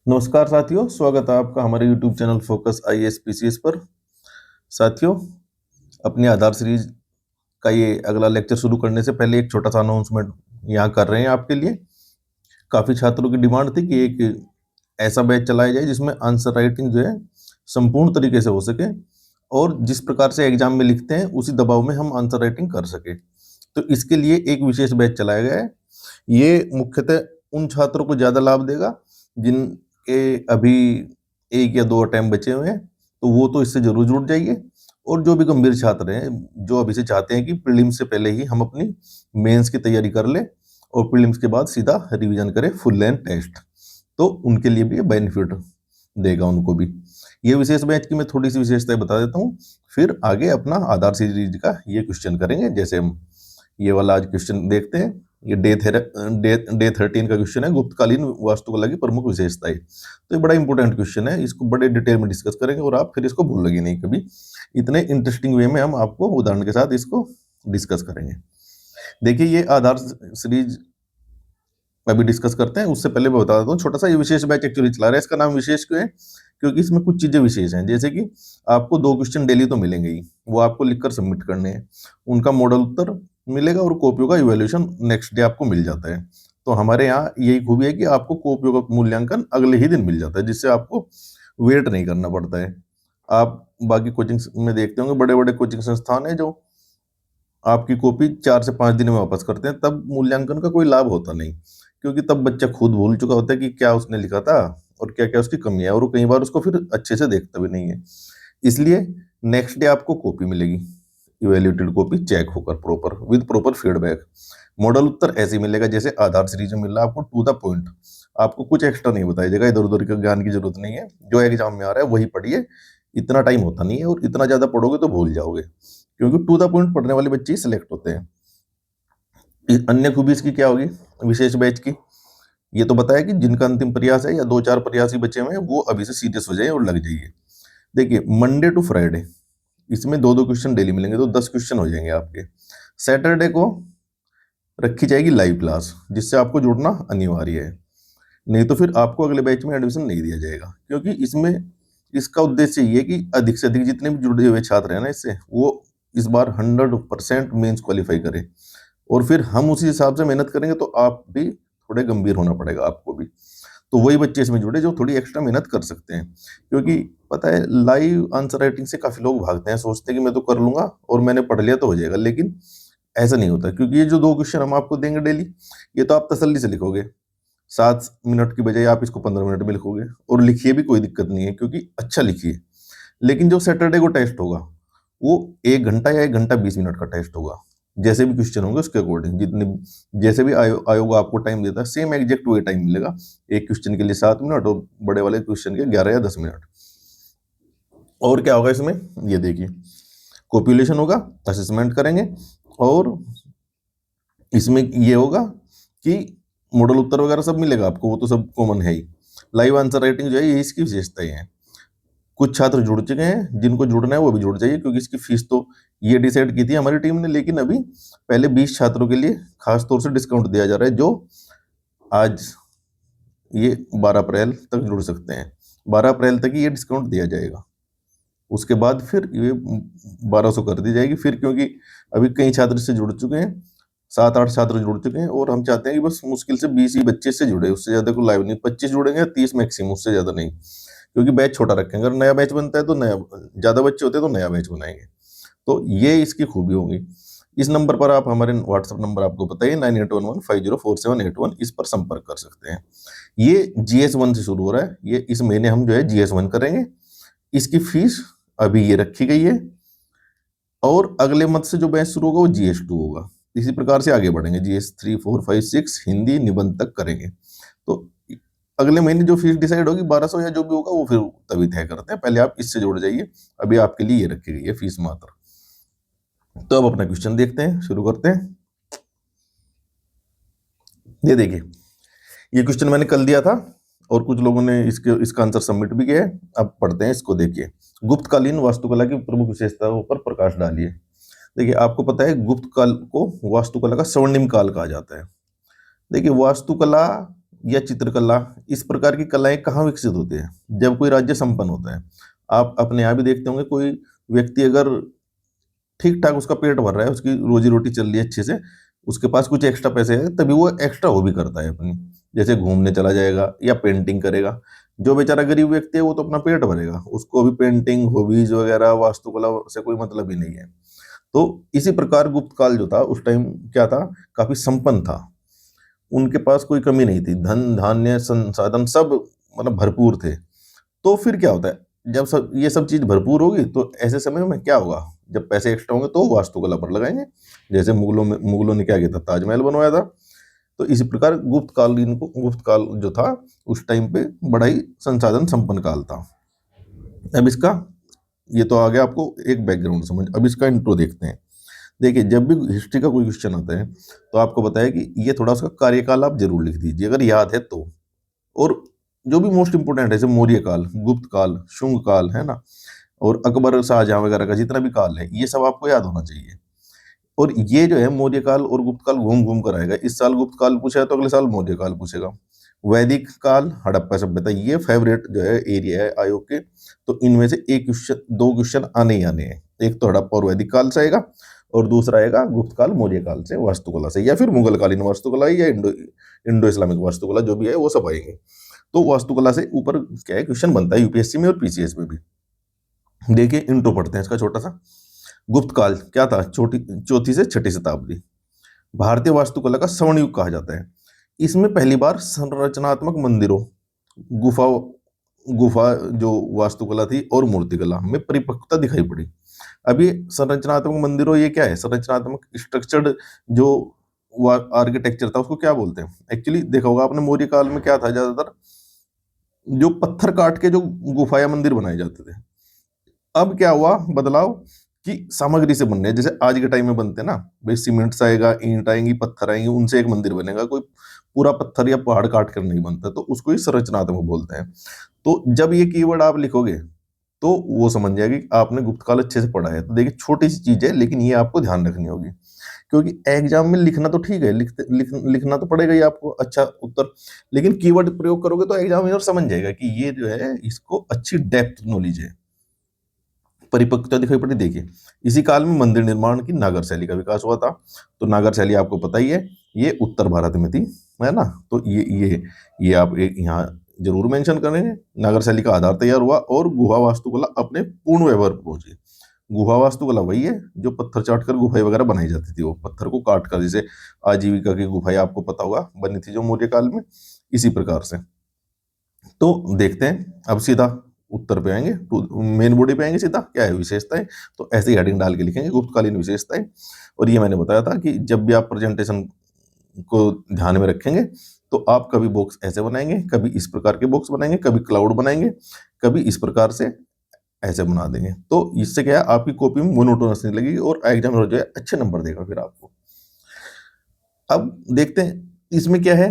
नमस्कार साथियों, स्वागत है आपका हमारे YouTube channel focus IAS PCS पर। साथियों, अपनी आधार सीरीज का ये अगला लेक्चर शुरू करने से पहले एक छोटा सा अनाउंसमेंट यहाँ कर रहे हैं आपके लिए। काफ़ी छात्रों की डिमांड थी कि एक ऐसा बैच चलाया जाए जिसमें आंसर राइटिंग जो है संपूर्ण तरीके से हो सके और जिस प्रकार से एग्जाम में लिखते हैं उसी दबाव में हम आंसर राइटिंग कर सके। तो इसके लिए एक विशेष बैच चलाया गया है। ये मुख्यतः उन छात्रों को ज़्यादा लाभ देगा जिनके अभी 1 या 2 अटेम्प्ट बचे हुए हैं, तो वो तो इससे ज़रूर जुड़ जाइए। और जो भी गंभीर छात्र हैं, जो अभी से चाहते हैं कि प्रीलिम्स से पहले ही हम अपनी मेंस की तैयारी कर लें और प्रीलिम्स के बाद सीधा रिवीजन करें फुल लेंथ टेस्ट, तो उनके लिए भी ये बेनिफिट देगा उनको भी। ये विशेष बैच की मैं थोड़ी सी विशेषताएं बता देता हूँ, फिर आगे अपना आधार सीरीज का ये क्वेश्चन करेंगे। जैसे हम ये वाला आज क्वेश्चन देखते हैं। ये डे 13 का क्वेश्चन है, गुप्तकालीन वास्तुकला की प्रमुख विशेषताएं। तो ये बड़ा इंपॉर्टेंट क्वेश्चन है, इसको बड़े डिटेल में डिस्कस करेंगे और आप फिर इसको भूलोगे नहीं कभी। इतने इंटरेस्टिंग वे में हम आपको उदाहरण के साथ इसको डिस्कस करेंगे। देखिए, ये आधार सीरीज अभी डिस्कस करते हैं, उससे पहले मैं बता देता हूँ छोटा सा। ये विशेष बैच एक्चुअली चला रहा है। इसका नाम विशेष क्यों है? क्योंकि इसमें कुछ चीजें विशेष हैं। जैसे कि आपको 2 क्वेश्चन डेली तो मिलेंगे ही, वो आपको लिखकर सबमिट करने हैं। उनका मॉडल उत्तर मिलेगा और कॉपियों का इवैल्यूएशन नेक्स्ट डे आपको मिल जाता है। तो हमारे यहाँ यही खूबी है कि आपको कॉपियों का मूल्यांकन अगले ही दिन मिल जाता है, जिससे आपको वेट नहीं करना पड़ता है। आप बाकी कोचिंग में देखते होंगे, बड़े बड़े कोचिंग संस्थान है जो आपकी कॉपी 4 से 5 दिन में वापस करते हैं, तब मूल्यांकन का कोई लाभ होता नहीं, क्योंकि तब बच्चा खुद भूल चुका होता है कि क्या उसने लिखा था और क्या क्या उसकी कमियां है, और कई बार उसको फिर अच्छे से देखता भी नहीं है। इसलिए नेक्स्ट डे आपको कॉपी मिलेगी, इवेल्यूटेड कॉपी, चेक होकर proper with proper feedback. Model उत्तर ऐसे ही मिलेगा जैसे आधार सीरीज में मिल रहा है, आपको टू द पॉइंट। आपको कुछ एक्स्ट्रा नहीं बताया जाएगा, इधर उधर के ज्ञान की जरूरत नहीं है। जो एग्जाम में आ रहा है वही पढ़िए, इतना टाइम होता नहीं है, और इतना ज्यादा पढ़ोगे तो भूल जाओगे, क्योंकि टू द पॉइंट पढ़ने वाले बच्चे ही सिलेक्ट होते हैं। अन्य खूबी इसकी क्या होगी विशेष बैच की? ये तो बताया कि जिनका अंतिम प्रयास है या 2-4 प्रयास ही बचे हुए हैं, वो अभी से सीरियस हो जाए और लग जाइए। देखिए, मंडे टू फ्राइडे इसमें 2-2 क्वेश्चन डेली मिलेंगे, तो 10 क्वेश्चन हो जाएंगे आपके। सैटरडे को रखी जाएगी लाइव क्लास, जिससे आपको जुड़ना अनिवार्य है, नहीं तो फिर आपको अगले बैच में एडमिशन नहीं दिया जाएगा। क्योंकि इसमें इसका उद्देश्य ये है कि अधिक से अधिक जितने भी जुड़े हुए छात्र हैं ना इससे, वो इस बार 100% मेंस क्वालिफाई करें, और फिर हम उसी हिसाब से मेहनत करेंगे, तो आप भी थोड़े गंभीर होना पड़ेगा आपको भी। तो वही बच्चे इसमें जुड़े जो थोड़ी एक्स्ट्रा मेहनत कर सकते हैं। क्योंकि पता है, लाइव आंसर राइटिंग से काफी लोग भागते हैं, सोचते हैं कि मैं तो कर लूंगा और मैंने पढ़ लिया तो हो जाएगा, लेकिन ऐसा नहीं होता। क्योंकि ये जो 2 क्वेश्चन हम आपको देंगे डेली, ये तो आप तसल्ली से लिखोगे। 7 मिनट की बजाय आप इसको 15 मिनट में लिखोगे, और लिखिए भी, कोई दिक्कत नहीं है, क्योंकि अच्छा लिखिए। लेकिन जो सैटरडे को टेस्ट होगा, वो 1 घंटा या 1 घंटा 20 मिनट का टेस्ट होगा। जैसे भी क्वेश्चन होंगे उसके अकॉर्डिंग, जितने जैसे भी आयोग आपको टाइम देता है, सेम एग्जैक्ट वही टाइम मिलेगा। एक क्वेश्चन के लिए 7 मिनट और बड़े वाले क्वेश्चन के 11 या 10 मिनट। और क्या होगा इसमें, ये देखिए, कॉपुलेशन होगा, असेसमेंट करेंगे, और इसमें ये होगा कि मॉडल उत्तर वगैरह सब मिलेगा आपको, वो तो सब कॉमन है ही। लाइव आंसर राइटिंग जो है, ये इसकी विशेषताएं हैं। कुछ छात्र जुड़ चुके हैं, जिनको जुड़ना है वो भी जुड़ जाइए, क्योंकि इसकी फीस तो ये डिसाइड की थी हमारी टीम ने, लेकिन अभी पहले 20 छात्रों के लिए खास तौर से डिस्काउंट दिया जा रहा है, जो आज ये 12 अप्रैल तक जुड़ सकते हैं। 12 अप्रैल तक ही ये डिस्काउंट दिया जाएगा, उसके बाद फिर ये 1200 कर दी जाएगी फिर, क्योंकि अभी कई छात्र इससे जुड़ चुके हैं, 7-8 छात्र जुड़ चुके हैं, और हम चाहते हैं कि बस मुश्किल से 20 ही बच्चे से जुड़े, उससे ज्यादा को लाइव नहीं। 25 जुड़ेंगे, 30 मैक्सिमम, उससे ज्यादा नहीं, क्योंकि बैच छोटा रखेंगे। अगर नया बैच बनता है तो नया, ज्यादा बच्चे होते हैं तो नया बैच बनाएंगे। तो ये इसकी खूबी होगी। इस नंबर पर आप, हमारे व्हाट्सएप नंबर आपको बताइए, 9811504781, इस पर संपर्क कर सकते हैं। ये GS1 से शुरू हो रहा है, ये इस महीने हम जो है GS1 करेंगे। इसकी फीस अभी ये रखी गई है, और अगले मंथ से जो बैच शुरू होगा वो GS2 होगा। इसी प्रकार से आगे बढ़ेंगे, GS3, 4, 5, 6 हिंदी निबंध तक करेंगे। तो अगले महीने जो फीस डिसाइड होगी 1200 या जो भी होगा, वो फिर तभी तय करते हैं। पहले आप इससे जुड़ जाइए, अभी आपके लिए ये रखी गई है फीस मात्र। तो अब अपना क्वेश्चन देखते हैं, शुरू करते हैं। ये देखिए, ये क्वेश्चन मैंने कल दिया था और कुछ लोगों ने इसका आंसर सबमिट भी किया है। अब पढ़ते हैं इसको। देखिए, गुप्तकालीन वास्तुकला की प्रमुख विशेषताओं पर प्रकाश डालिए। देखिए, आपको पता है गुप्त काल को वास्तुकला का स्वर्णिम काल कहा जाता है। देखिए, वास्तुकला या चित्रकला, इस प्रकार की कलाएं कहाँ विकसित होती है? जब कोई राज्य संपन्न होता है। आप अपने यहाँ भी देखते होंगे, कोई व्यक्ति अगर ठीक ठाक उसका पेट भर रहा है, उसकी रोजी रोटी चल रही है अच्छे से, उसके पास कुछ एक्स्ट्रा पैसे हैं, तभी वो एक्स्ट्रा हॉबी करता है अपनी, जैसे घूमने चला जाएगा या पेंटिंग करेगा। जो बेचारा गरीब व्यक्ति है वो तो अपना पेट भरेगा, उसको अभी पेंटिंग, हॉबीज वगैरह, वास्तुकला से कोई मतलब ही नहीं है। तो इसी प्रकार गुप्त काल जो था उस टाइम क्या था, काफी संपन्न था। उनके पास कोई कमी नहीं थी, धन धान्य संसाधन सब मतलब भरपूर थे। तो फिर क्या होता है, जब सब ये सब चीज भरपूर होगी तो ऐसे समय में क्या होगा, जब पैसे एक्स्ट्रा होंगे तो वास्तुकला पर लगाएंगे। जैसे मुगलों ने क्या किया था, ताजमहल बनवाया था। तो इसी प्रकार गुप्त काल जो था उस टाइम पे बड़ा ही संसाधन संपन्न काल था। अब इसका, ये तो आ गया आपको एक बैकग्राउंड समझ। अब इसका इंट्रो देखते हैं। देखिए, जब भी हिस्ट्री का कोई क्वेश्चन आता है तो आपको बताया कि ये थोड़ा उसका कार्यकाल आप जरूर लिख दीजिए अगर याद है तो। और जो भी मोस्ट इंपोर्टेंट है, जैसे मौर्य काल, गुप्त काल, शुंग काल, है ना, और अकबर, शाहजहां वगैरह का जितना भी काल है, ये सब आपको याद होना चाहिए। और ये जो है मौर्य काल और गुप्त काल घूम घूम कर आएगा। इस साल गुप्त काल पूछा है तो अगले साल मौर्य काल पूछेगा। वैदिक काल, हड़प्पा सभ्यता, ये फेवरेट जो है एरिया है आयोग के। तो इनमें से एक क्वेश्चन, दो क्वेश्चन आने ही आने हैं। एक तो हड़प्पा और वैदिक काल से आएगा, और दूसरा आएगा गुप्त काल मौर्य काल से, वास्तुकला से, या फिर मुगल कालीन वास्तुकला, या इंडो इस्लामिक वास्तुकला, जो भी है वो सब आएंगे। तो वास्तुकला से ऊपर क्या है, क्वेश्चन बनता है यूपीएससी में और पीसीएस में भी। देखिए, इंट्रो पढ़ते हैं इसका छोटा सा। गुप्त काल क्या था, चौथी से छठी शताब्दी, भारतीय वास्तुकला का स्वर्ण युग कहा जाता है। इसमें पहली बार संरचनात्मक मंदिरों, गुफा गुफा जो वास्तुकला थी और मूर्तिकला में परिपक्वता दिखाई पड़ी। अभी संरचनात्मक मंदिरों, ये क्या है, संरचनात्मक स्ट्रक्चर्ड जो आर्किटेक्चर था उसको क्या बोलते हैं? एक्चुअली देखा होगा आपने, मौर्य काल में क्या था, ज्यादातर जो पत्थर काट के जो गुफा या मंदिर बनाए जाते थे। अब क्या हुआ बदलाव, कि सामग्री से बनने, जैसे आज के टाइम में बनते हैं ना भाई, सीमेंट से आएगा, ईंट आएंगी, पत्थर आएंगे, उनसे एक मंदिर बनेगा। कोई पूरा पत्थर या पहाड़ काट कर नहीं बनता, तो उसको ही संरचनात्मक बोलते हैं। तो जब ये कीवर्ड आप लिखोगे तो वो समझ जाएगी कि आपने गुप्त काल अच्छे से पढ़ा है। तो देखिए, छोटी सी चीज है लेकिन ये आपको ध्यान रखनी होगी, क्योंकि एग्जाम में लिखना तो ठीक है, लिखना तो पड़ेगा ही आपको अच्छा उत्तर, लेकिन कीवर्ड प्रयोग करोगे तो एग्जामिनर समझ जाएगा कि ये जो है इसको अच्छी डेप्थ नॉलेज है, परिपक्वता दिखाई पड़ी। देखिए, इसी काल में मंदिर निर्माण की नागर शैली का विकास हुआ था। तो नागर शैली आपको पता ही है, ये उत्तर भारत में थी, है ना। तो ये आप एक यहाँ जरूर मेंशन करेंगे। नागर शैली का आधार तैयार हुआ और गुहा वास्तुकला अपने पूर्ण व्यवहार पर पहुंची। गुहा वास्तुकला वही है जो पत्थर चाट कर गुफाएं वगैरह बनाई जाती थी, वो पत्थर को काट कर, जैसे आजीविका की गुफाएं आपको पता होगा बनी थी जो मौर्य काल में, इसी प्रकार से। तो देखते हैं अब सीधा उत्तर पे आएंगे, टू मेन बॉडी पे आएंगे, सीधा क्या है विशेषताएं। तो ऐसे ही हेडिंग डाल के लिखेंगे गुप्तकालीन विशेषताएं। और ये मैंने बताया था कि जब भी आप प्रेजेंटेशन को ध्यान में रखेंगे तो आप कभी बॉक्स ऐसे बनाएंगे, कभी इस प्रकार के बॉक्स बनाएंगे, कभी क्लाउड बनाएंगे, कभी इस प्रकार से ऐसे बना देंगे। तो इससे क्या है, आपकी कॉपी में मोनोटोनस नहीं लगेगी और एग्जामिनर जो है अच्छे नंबर देगा फिर आपको। अब देखते हैं इसमें क्या है,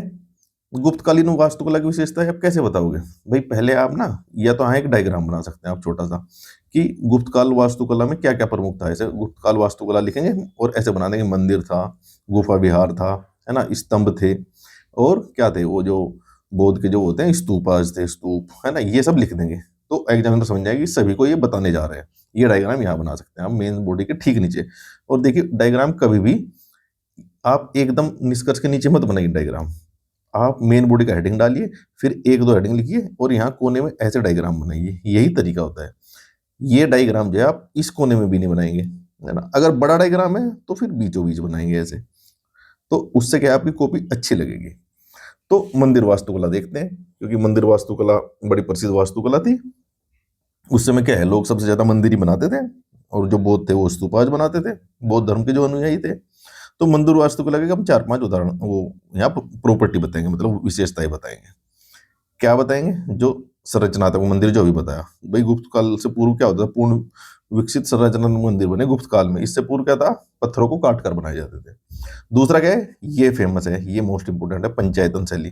गुप्तकालीन वास्तुकला की विशेषता है। आप कैसे बताओगे भाई, पहले आप ना, या तो हाँ एक डायग्राम बना सकते हैं आप छोटा सा, कि गुप्तकाल वास्तुकला में क्या क्या प्रमुख था। ऐसे गुप्तकाल वास्तुकला लिखेंगे और ऐसे बना देंगे, मंदिर था, गुफा विहार था, है ना, स्तंभ थे, और क्या थे वो जो बौद्ध के जो होते हैं स्तूपाज थे, स्तूप, है ना, ये सब लिख देंगे। तो एग्जामिनर समझ जाएगी सभी को ये बताने जा रहे हैं। ये डायग्राम यहाँ बना सकते हैं आप मेन बॉडी के ठीक नीचे। और देखिए, डायग्राम कभी भी आप एकदम निष्कर्ष के नीचे मत बनाइए डायग्राम। आप मेन बॉडी का हेडिंग डालिए, फिर एक दो हेडिंग लिखिए और यहाँ कोने में ऐसे डायग्राम बनाइए। यही तरीका होता है। ये डायग्राम जो है आप इस कोने में भी नहीं बनाएंगे, है ना। अगर बड़ा डायग्राम है तो फिर बीचों बीच बनाएंगे ऐसे, तो उससे क्या है, आपकी कॉपी अच्छी लगेगी। तो मंदिर वास्तुकला देखते हैं, क्योंकि मंदिर वास्तुकला बड़ी प्रसिद्ध वास्तुकला थी। उस समय क्या है, लोग सबसे ज्यादा मंदिर ही बनाते थे, और जो बौद्ध थे वो स्तूपाज बनाते थे, बौद्ध धर्म के जो अनुयायी थे। तो मंदिर वास्तुकला के हम चार पांच उदाहरण, वो यहाँ प्रॉपर्टी बताएंगे, मतलब विशेषताएं बताएंगे। क्या बताएंगे, जो संरचनात्मक मंदिर जो भी बताया भाई, गुप्त काल से पूर्व क्या होता था, पूर्ण विकसित संरचनात्मक मंदिर बने गुप्त काल में। इससे पूर्व क्या था, पत्थरों को काट कर बनाए जाते थे। दूसरा क्या है, ये फेमस है, ये मोस्ट इंपोर्टेंट है, पंचायतन शैली।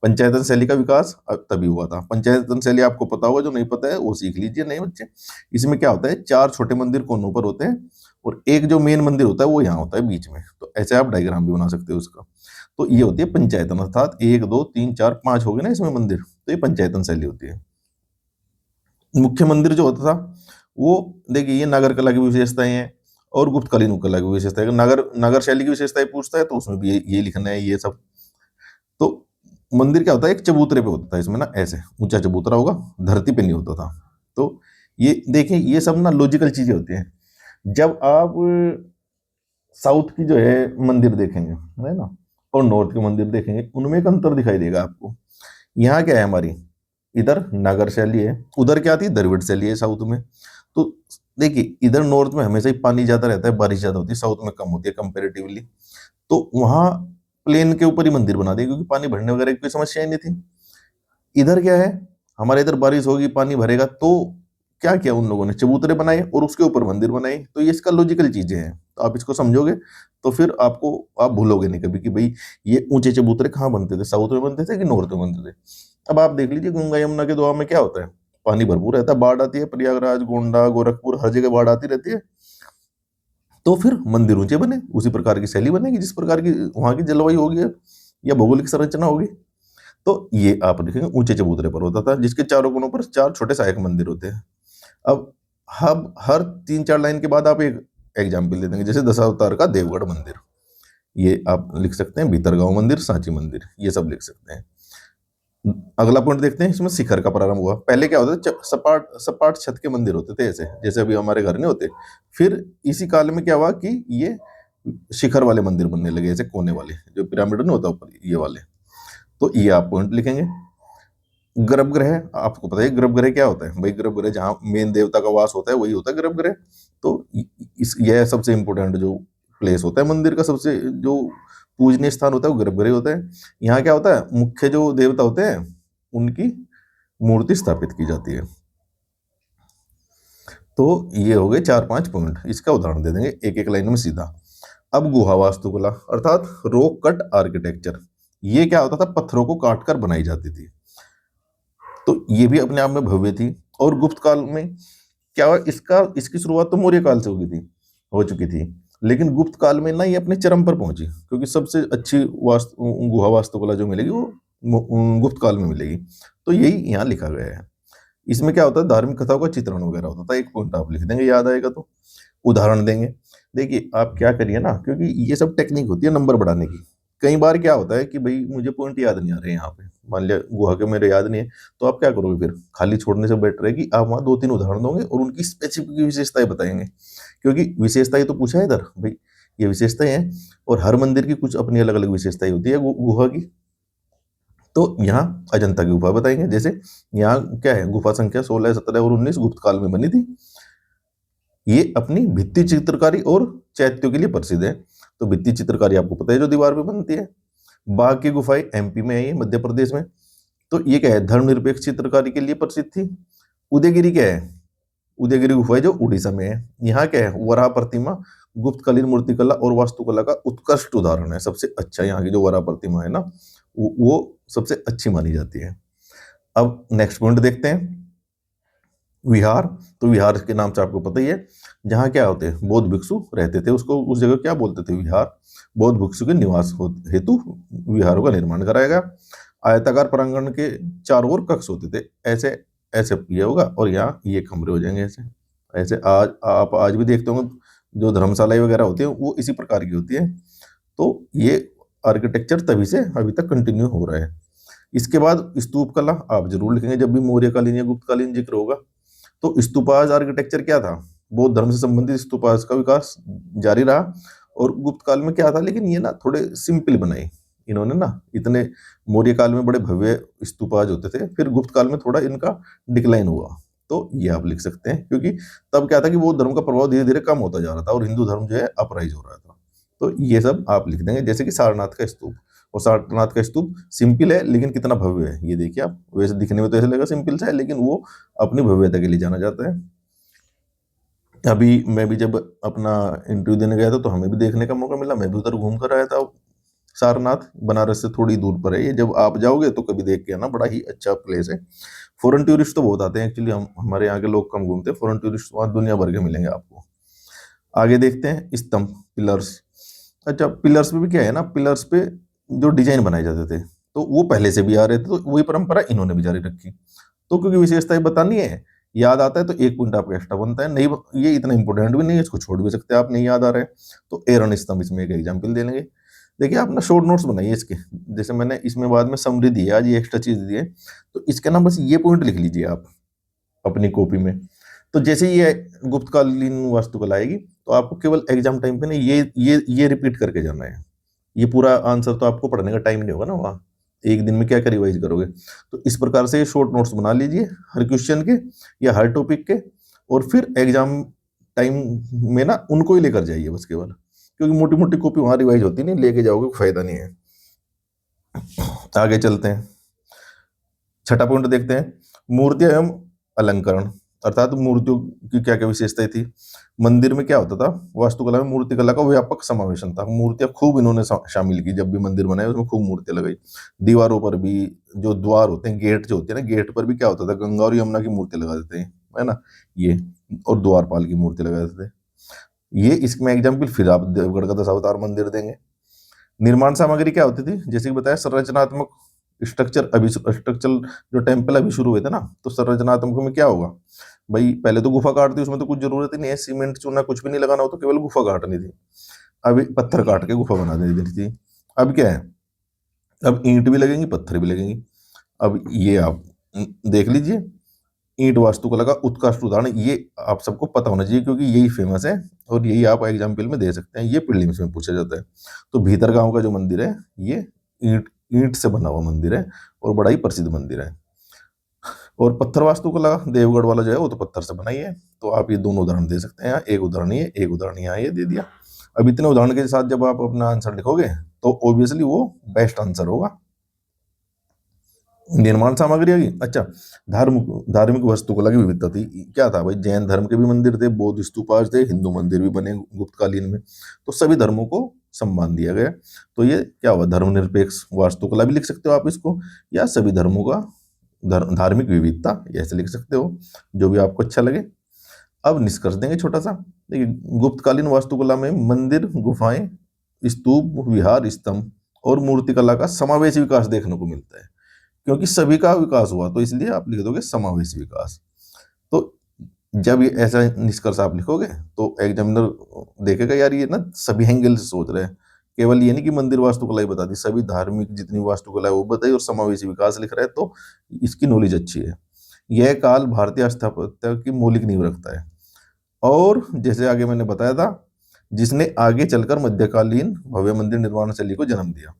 पंचायतन शैली का विकास तभी हुआ था। पंचायतन शैली आपको पता होगा, जो नहीं पता है वो सीख लीजिए नए बच्चे। इसमें क्या होता है, चार छोटे मंदिर कोनों पर होते हैं और एक जो मेन मंदिर होता है वो यहाँ होता है बीच में। तो ऐसे आप डायग्राम भी बना सकते हो उसका। तो ये होती है पंचायतन, अर्थात 1 2 3 4 5 हो गए ना इसमें मंदिर, तो ये पंचायतन शैली होती है। मुख्य मंदिर जो होता था वो, देखिए ये नागर कला की विशेषताएं हैं और गुप्तकालीन कला की विशेषताएं। नगर नगर शैली की विशेषताएं पूछता है तो उसमें भी ये लिखना है ये सब। तो मंदिर क्या होता है, एक चबूतरे पे होता था इसमें ना, ऐसे ऊंचा चबूतरा होगा, धरती पे नहीं होता था। तो ये देखें, ये सब ना लॉजिकल चीजें होती हैं। जब आप साउथ की जो है मंदिर देखेंगे, है ना, और नॉर्थ के मंदिर देखेंगे, उनमें एक अंतर दिखाई देगा आपको। यहाँ क्या है हमारी, इधर नागर शैली है, उधर क्या थी, द्रविड़ शैली है साउथ में। तो देखिए इधर नॉर्थ में हमेशा ही पानी ज्यादा रहता है, बारिश ज्यादा होती है, साउथ में कम होती है कंपेरेटिवली। तो वहां प्लेन के ऊपर ही मंदिर बना दिए, क्योंकि पानी भरने वगैरह की कोई समस्या ही नहीं थी। इधर क्या है, हमारे इधर बारिश होगी, पानी भरेगा, तो क्या किया उन लोगों ने, चबूतरे बनाए और उसके ऊपर मंदिर बनाए। तो ये इसका लॉजिकल चीजें हैं, तो आप इसको समझोगे तो फिर आपको, आप भूलोगे नहीं कभी कि भाई ये ऊंचे चबूतरे कहाँ बनते थे, साउथ में बनते थे कि नॉर्थ में बनते थे। अब आप देख लीजिए गंगा यमुना के दोआब में क्या होता है, पानी भरपूर रहता है, बाढ़ आती है, प्रयागराज, गोंडा, गोरखपुर, हर जगह बाढ़ आती रहती है। तो फिर मंदिर ऊंचे बने, उसी प्रकार की शैली बनेगी जिस प्रकार की वहां की जलवायु होगी या भौगोलिक संरचना होगी। तो ये आप देखेंगे ऊंचे चबूतरे पर होता था, जिसके चारों कोनों पर 4 छोटे सहायक मंदिर होते हैं। अब हर 3 4 लाइन के बाद आप एक एग्जाम्पल दे देंगे, जैसे दशावतार का देवगढ़ मंदिर, ये आप लिख सकते हैं, भीतरगांव मंदिर, सांची मंदिर, ये सब लिख सकते हैं। अगला पॉइंट देखते हैं, इसमें शिखर का प्रारंभ हुआ। पहले क्या होता था, सपाट सपाट छत के मंदिर होते थे, ऐसे जैसे अभी हमारे घर नहीं होते। फिर इसी काल में क्या हुआ कि ये शिखर वाले मंदिर बनने लगे, ऐसे कोने वाले, जो पिरामिड नहीं होता ऊपर, ये वाले। तो ये आप पॉइंट लिखेंगे। गर्भगृह, आपको पता है गर्भगृह क्या होता है भाई, गर्भगृह जहाँ मेन देवता का वास होता है वही होता है गर्भगृह। तो इस यह सबसे इंपॉर्टेंट जो प्लेस होता है मंदिर का, सबसे जो पूजनीय स्थान होता है वो गर्भगृह होता है। यहाँ क्या होता है, मुख्य जो देवता होते हैं उनकी मूर्ति स्थापित की जाती है। तो ये हो गए 4 5 पॉइंट, इसका उदाहरण दे देंगे एक एक लाइन में सीधा। अब गुहा वास्तुकला अर्थात रॉक कट आर्किटेक्चर, ये क्या होता था, पत्थरों को काट कर बनाई जाती थी। तो ये भी अपने आप में भव्य थी। और गुप्त काल में क्या हुआ, इसकी शुरुआत तो मौर्य काल से हो चुकी थी, लेकिन गुप्त काल में ना ये अपने चरम पर पहुंची, क्योंकि सबसे अच्छी गुहा वास्तुकला जो मिलेगी वो गुप्त काल में मिलेगी। तो यही यहाँ लिखा गया है। इसमें क्या होता है, धार्मिक कथाओं का चित्रण वगैरह होता था। एक पॉइंट आप लिख देंगे, याद आएगा तो उदाहरण देंगे। देखिए आप क्या करिए ना, क्योंकि ये सब टेक्निक होती है नंबर बढ़ाने की। कई बार क्या होता है कि भाई मुझे पॉइंट याद नहीं आ रहे यहाँ पे, मान लिया गुहा के मेरे याद नहीं है, तो आप क्या करोगे, फिर खाली छोड़ने से बेटर है कि आप वहाँ 2 3 उदाहरण दोगे और उनकी स्पेसिफिक विशेषताएं बताएंगे। क्योंकि विशेषताएं तो पूछा है इधर भाई, ये विशेषताएं हैं, और हर मंदिर की कुछ अपनी अलग अलग विशेषताएं होती है गुहा की। तो यहाँ अजंता की गुफा बताएंगे, जैसे यहाँ क्या है, गुफा संख्या 16 17 और 19 गुप्त काल में बनी थी। ये अपनी भित्ति चित्रकारी और चैत्यों के लिए प्रसिद्ध है। तो भित्ति चित्रकारी आपको पता है जो दीवार पे बनती है। बाघ की गुफाएं एमपी में है, ये मध्य प्रदेश में। तो ये क्या है, धर्मनिरपेक्ष चित्रकारी के लिए प्रसिद्ध थी। उदयगिरी क्या है, उदयगिरी गुफाएं जो उड़ीसा में है। यहाँ क्या है, वराह प्रतिमा गुप्तकालीन मूर्तिकला और वास्तुकला का उत्कृष्ट उदाहरण है। सबसे अच्छा यहाँ की जो वराह प्रतिमा है ना, वो सबसे अच्छी मानी जाती है। अब नेक्स्ट पॉइंट देखते हैं, विहार। तो विहार के नाम से आपको पता ही है, जहाँ क्या होते हैं, बौद्ध भिक्षु रहते थे, उसको उस जगह क्या बोलते थे, विहार। बौद्ध भिक्षु के निवास हेतु विहारों का निर्माण कराया गया। आयताकार प्रांगण के चारों ओर कक्ष होते थे, ऐसे ऐसे ये होगा, और यहाँ ये कमरे हो जाएंगे ऐसे ऐसे। आज भी देखते होंगे जो धर्मशालाएं वगैरह होती है वो इसी प्रकार की होती है। तो ये आर्किटेक्चर तभी से अभी तक कंटिन्यू हो रहा है। इसके बाद स्तूप कला आप जरूर लिखेंगे जब भी मौर्यकालीन या गुप्तकालीन जिक्र होगा। तो स्तूपाज आर्किटेक्चर क्या था, बौद्ध धर्म से संबंधित स्तूपाज का विकास जारी रहा। और गुप्त काल में क्या था, लेकिन ये ना थोड़े सिंपल बनाए इन्होंने ना, इतने मौर्य काल में बड़े भव्य स्तूपाज होते थे, फिर गुप्त काल में थोड़ा इनका डिक्लाइन हुआ। तो ये आप लिख सकते हैं, क्योंकि तब क्या था कि बौद्ध धर्म का प्रभाव धीरे धीरे कम होता जा रहा था और हिंदू धर्म जो है अपराइज हो रहा था। तो ये सब आप लिख देंगे, जैसे कि सारनाथ का स्तूप। और सारनाथ का स्तूप सिंपल है लेकिन कितना भव्य है, ये देखिए आप। वैसे दिखने में तो ऐसा लगेगा सिंपल सा है, लेकिन वो अपनी भव्यता के लिए जाना जाता है। अभी मैं भी जब अपना इंटरव्यू देने गया था तो हमें भी देखने का मौका मिला, मैं भी उधर घूम कर आया था। सारनाथ बनारस से थोड़ी दूर पर है ये, जब आप जाओगे तो कभी देख के आना, बड़ा ही अच्छा प्लेस है। फॉरेन टूरिस्ट तो बहुत आते हैं एक्चुअली, हम हमारे यहाँ के लोग कम घूमते हैं, फॉरेन टूरिस्ट वहाँ दुनिया भर के मिलेंगे आपको। आगे देखते हैं स्तंभ, पिलर्स। अच्छा, पिलर्स पे भी क्या है ना, पिलर्स पे जो डिजाइन बनाए जाते थे, तो वो पहले से भी आ रहे थे, तो वही परंपरा इन्होंने भी जारी रखी। तो क्योंकि विशेषताएं बतानी है, याद आता है तो 1 पॉइंट आपका एक्स्ट्रा बनता है, नहीं ये इतना इंपॉर्टेंट भी नहीं है, इसको छोड़ भी सकते हैं आप, नहीं याद आ रहा है तो एरन स्तंभ इसमें एक एग्जाम्पल दे लेंगे। देखिए आप ना शॉर्ट नोट्स बनाइए इसके, जैसे मैंने इसमें बाद में समरी दी है, आज ये एक्स्ट्रा चीज दी है, तो इसके ना बस ये पॉइंट लिख लीजिए आप अपनी कॉपी में। तो जैसे ये गुप्तकालीन वास्तुकला आएगी, तो आपको केवल एग्जाम टाइम पे ना ये रिपीट करके जाना है। ये पूरा आंसर तो आपको पढ़ने का टाइम नहीं होगा ना वहाँ, एक दिन में क्या क्या रिवाइज करोगे। तो इस प्रकार से शॉर्ट नोट्स बना लीजिए हर क्वेश्चन के या हर टॉपिक के, और फिर एग्जाम टाइम में ना उनको ही लेकर जाइए बस केवल, क्योंकि मोटी मोटी कॉपी वहाँ रिवाइज होती नहीं, लेके जाओगे कोई फायदा नहीं है। आगे चलते हैं, छठा पॉइंट देखते हैं, मूर्तियां एवं अलंकरण, अर्थात मूर्तियों की क्या क्या विशेषताएं थी। मंदिर में क्या होता था, वास्तुकला में मूर्ति कला का व्यापक समावेशन था, मूर्तियां खूब इन्होंने शामिल की, जब भी मंदिर बनाए उसमें खूब मूर्तियां लगाई। दीवारों पर भी, जो द्वार होते हैं, गेट जो होते हैं ना, गेट पर भी क्या होता था, गंगा और यमुना की मूर्ति लगा देते हैं, है ना ये, और द्वारपाल की मूर्ति लगा देते थे। ये इसमें एग्जाम्पल फिर आप देवगढ़ का दशावतार मंदिर देंगे। निर्माण सामग्री क्या होती थी, जैसे कि बताया संरचनात्मक स्ट्रक्चर, अभी स्ट्रक्चर जो टेम्पल अभी शुरू हुए थे ना, तो संरचनात्मक में क्या होगा भाई, पहले तो गुफा काटती, उसमें तो कुछ जरूरत ही नहीं है, सीमेंट चूना कुछ भी नहीं लगाना हो, तो केवल गुफा काटनी थी। अभी पत्थर काट के गुफा बना देनी थी। अब क्या है, अब ईंट भी लगेंगी, पत्थर भी लगेंगी। अब ये आप देख लीजिए, ईंट वास्तुकला का उत्कृष्ट उदाहरण, ये आप सबको पता होना चाहिए, क्योंकि यही फेमस है और यही आप एग्जाम्पल में दे सकते हैं, ये प्रीलिम्स में पूछा जाता है। तो भीतर गांव का जो मंदिर है, ये ईंट ईंट से बना हुआ मंदिर है और बड़ा ही प्रसिद्ध मंदिर है। और पत्थर वास्तुकला देवगढ़ वाला जो है, वो तो पत्थर से बनाई है। तो आप ये दोनों उदाहरण दे सकते हैं, यहाँ एक उदाहरण ये, एक उदाहरण यहाँ ये दे दिया। अब इतने उदाहरण के साथ जब आप अपना आंसर लिखोगे, तो ऑब्वियसली वो बेस्ट आंसर होगा। निर्माण सामग्री आ गई। अच्छा, धार्मिक धार्मिक वास्तुकला की विविधता थी, क्या था भाई, जैन धर्म के भी मंदिर थे, बौद्ध स्तूप थे, हिंदू मंदिर भी बने गुप्तकालीन में, तो सभी धर्मों को सम्मान दिया गया। तो ये क्या हुआ, धर्मनिरपेक्ष वास्तुकला भी लिख सकते हो आप इसको, या सभी धर्मों का धार्मिक विविधता, ऐसे लिख सकते हो, जो भी आपको अच्छा लगे। अब निष्कर्ष देंगे छोटा सा। देखिए, गुप्तकालीन वास्तुकला में मंदिर, गुफाएं, स्तूप, विहार, स्तंभ और मूर्तिकला का समावेशी विकास देखने को मिलता है, क्योंकि सभी का विकास हुआ, तो इसलिए आप लिख दोगे समावेशी विकास। तो जब ये ऐसा निष्कर्ष आप लिखोगे, तो एग्जामिनर देखेगा यार ये ना सभी एंगल से सोच रहे हैं, केवल ये नहीं कि मंदिर वास्तुकला ही बता दी, सभी धार्मिक जितनी वास्तुकला है वो बताई, और समावेशी विकास लिख रहा है, तो इसकी नॉलेज अच्छी है। यह काल भारतीय स्थापत्य की मौलिक नींव रखता है, और जैसे आगे मैंने बताया था, जिसने आगे चलकर मध्यकालीन भव्य मंदिर निर्माण शैली को जन्म दिया।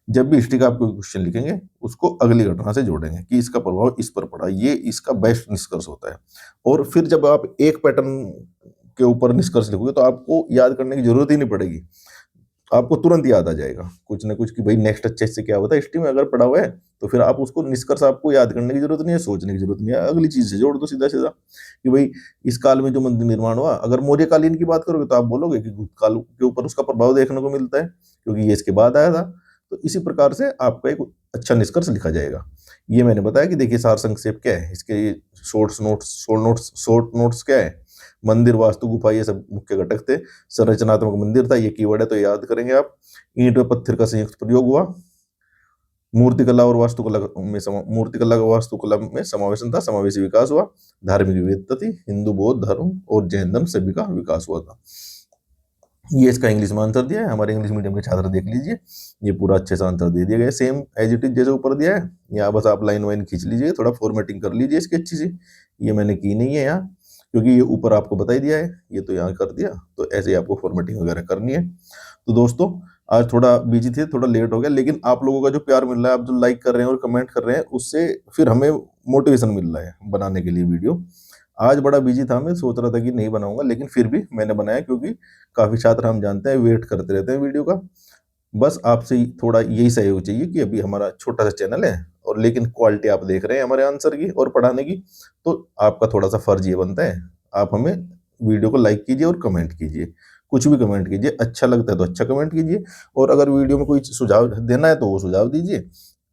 जब भी हिस्ट्री का आप कोई क्वेश्चन लिखेंगे, उसको अगली घटना से जोड़ेंगे कि इसका प्रभाव इस पर पड़ा, ये इसका बेस्ट निष्कर्ष होता है। और फिर जब आप एक पैटर्न के ऊपर निष्कर्ष लिखोगे, तो आपको याद करने की जरूरत ही नहीं पड़ेगी, आपको तुरंत याद आ जाएगा कुछ ना कुछ कि भाई नेक्स्ट अच्छे से क्या होता है। हिस्ट्री में अगर पढ़ा हुआ है, तो फिर आप उसको निष्कर्ष आपको याद करने की जरूरत नहीं है, सोचने की जरूरत नहीं है, अगली चीज से जोड़ दो सीधा सीधा कि भाई इस काल में जो मंदिर निर्माण हुआ, अगर मौर्यकालीन की बात करोगे, तो आप बोलोगे कि गुप्त काल के ऊपर उसका प्रभाव देखने को मिलता है, क्योंकि ये इसके बाद आया था। तो इसी प्रकार से आपका एक अच्छा निष्कर्ष लिखा जाएगा। ये मैंने बताया कि देखिए सार संक्षेप क्या है इसके, शॉर्ट नोट्स क्या है, मंदिर, वास्तु, गुफा, ये सब मुख्य घटक थे। संरचनात्मक मंदिर था, ये कीवर्ड है तो याद करेंगे आप। ईंट व पत्थर का संयुक्त प्रयोग हुआ। मूर्तिकला और वास्तुकला में मूर्तिकला का वास्तुकला में समावेशन था, समावेशी विकास हुआ। धार्मिक विविधता थी, हिंदू, बौद्ध धर्म और जैन धर्म सभी का विकास हुआ था। ये इसका इंग्लिश में आंसर दिया है, हमारे इंग्लिश मीडियम के छात्र देख लीजिए, ये पूरा अच्छे से आंसर दे दिया गया, सेम एज इट इज जैसे ऊपर दिया है। यहाँ बस आप लाइन वाइन खींच लीजिए, थोड़ा फॉर्मेटिंग कर लीजिए इसकी अच्छी सी, ये मैंने की नहीं है यहाँ, क्योंकि ये ऊपर आपको बता ही दिया है, ये तो यहाँ कर दिया, तो ऐसे ही आपको फॉर्मेटिंग वगैरह करनी है। तो दोस्तों, आज थोड़ा बिजी थे, थोड़ा लेट हो गया, लेकिन आप लोगों का जो प्यार मिल रहा है, आप जो लाइक कर रहे हैं और कमेंट कर रहे हैं, उससे फिर हमें मोटिवेशन मिल रहा है बनाने के लिए वीडियो। आज बड़ा बिजी था, मैं सोच रहा था कि नहीं बनाऊंगा, लेकिन फिर भी मैंने बनाया, क्योंकि काफ़ी छात्र हम जानते हैं वेट करते रहते हैं वीडियो का। बस आपसे थोड़ा यही सहयोग चाहिए कि अभी हमारा छोटा सा चैनल है, और लेकिन क्वालिटी आप देख रहे हैं हमारे आंसर की और पढ़ाने की, तो आपका थोड़ा सा फर्ज ये बनता है, आप हमें वीडियो को लाइक कीजिए और कमेंट कीजिए, कुछ भी कमेंट कीजिए, अच्छा लगता है तो अच्छा कमेंट कीजिए, और अगर वीडियो में कोई सुझाव देना है तो वो सुझाव दीजिए,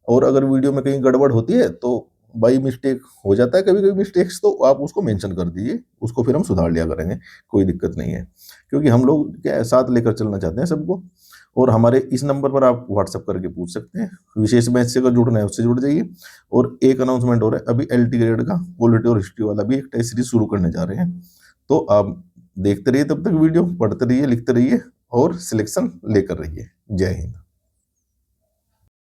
और अगर वीडियो में कहीं गड़बड़ होती है तो बाई मिस्टेक हो जाता है कभी कभी मिस्टेक्स, तो आप उसको मेंशन कर दीजिए, उसको फिर हम सुधार लिया करेंगे, कोई दिक्कत नहीं है, क्योंकि हम लोग क्या है, साथ लेकर चलना चाहते हैं सबको। और हमारे इस नंबर पर आप व्हाट्सएप करके पूछ सकते हैं। विशेष बैच से अगर जुड़ना है उससे जुड़ जाइए। और एक अनाउंसमेंट हो रहा है, अभी LT ग्रेड का पॉलिटी और हिस्ट्री वाला भी एक टेस्ट सीरीज शुरू करने जा रहे हैं। तो आप देखते रहिए, तब तक वीडियो पढ़ते रहिए, लिखते रहिए और सिलेक्शन लेकर रहिए। जय हिंद।